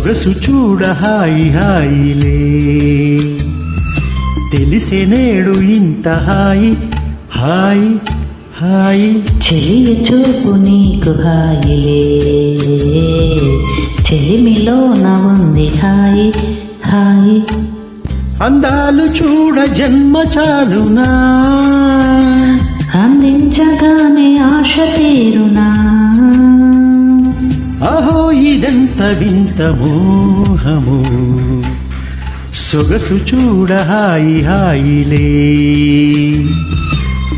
సొగసు చూడ హాయి హాయిలే తెలిసే నేడు ఇంత హాయి హాయి హాయి చెలియ చూపు నీకు హాయిలే చెలిమిలోన ఉంది హాయి హాయి అందాలు చూడ జన్మ చాలునా అందించగానే ఆశ తీరునా అహో ఇదెంత వింత మోహము సొగసు చూడ హాయి హాయిలే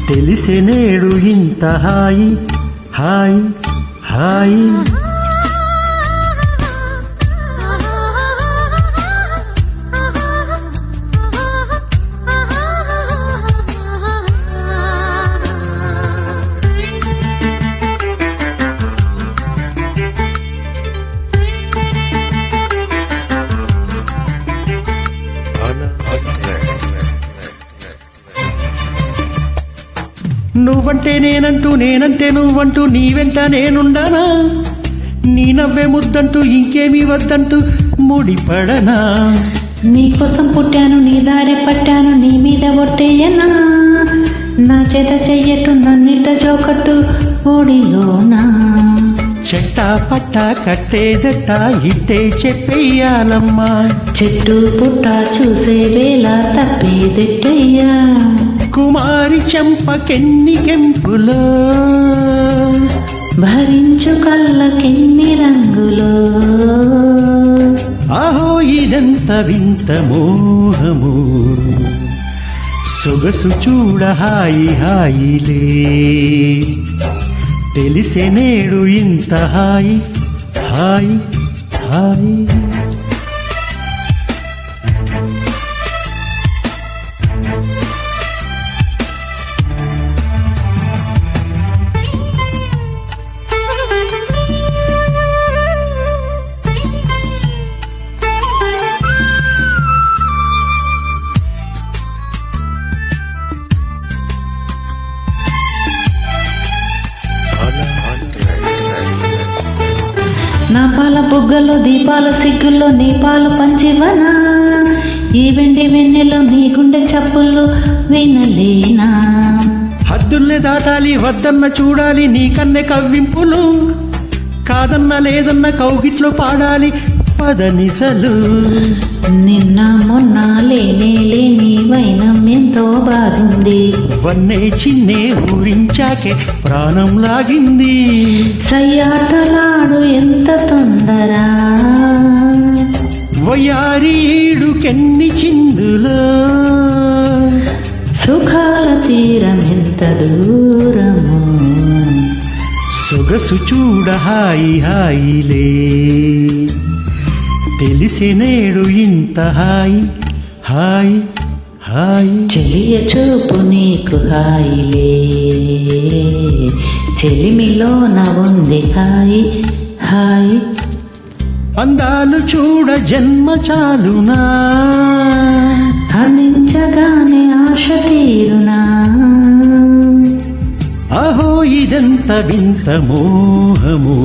తెలిసే నేడు ఇంత హాయి హాయి హాయి నువ్వంటే నేనంటూ నేనంటే నువ్వంటూ నీ వెంట నేనుండనా నీ నవ్వే ముద్దంటూ ఇంకేమీ వద్దంటూ ముడిపడనా నీకోసం పుట్టాను నీ దారి పట్టాను నీ మీద ఒట్టేయనా నా చేత చెయ్యట్టు నన్నిట జోకట్టు ఓడిలోనా చెట్టా పట్టా కట్టేదట్ట ఇట్టే చెప్పేయాలమ్మా చెట్టు పుట్ట చూసే వేళ తప్పేదెట్టయ్యా కుమారి చెంపకెన్ని కెంపులో భరించు కళ్ళకెన్ని రంగులో ఆహో ఇదంత వింత మోహము సొగసు చూడ హాయి హాయిలే తెలిసే నేడు ఇంత హాయి హాయి హాయి నా పాల బుగ్గలో దీపాల సిగ్గుల్లో నీ పాలు పంచివనా ఈ వెండి వెన్నెలో నీ గుండె చప్పుల్లో వినలేనా హద్దుల్ని దాటాలి వద్దన్న చూడాలి నీ కన్నె కవ్వింపులు కాదన్న లేదన్న కౌగిట్లో పాడాలి పదనిసలు నిన్న మొన్న లేనే లేని వైనం ఎంతో బాగుంది వన్నే చిన్నే ఊరించాకే ప్రాణం లాగింది సయ్యాటలాడు ఎంత తొందరా వయారీడుకెన్ని చిందులో సుఖాల తీరం ఎంత దూరము సొగసు చూడ హాయి హాయిలే తెలిసే నేడు ఇంత హాయి హాయి హాయి చెలియ చూపు నీకు హాయిలే చెలిమిలోన ఉంది హాయి హాయి అందాలు చూడ జన్మ చాలునా అందించగానే ఆశ తీరునా అహో ఇదెంత వింత మోహము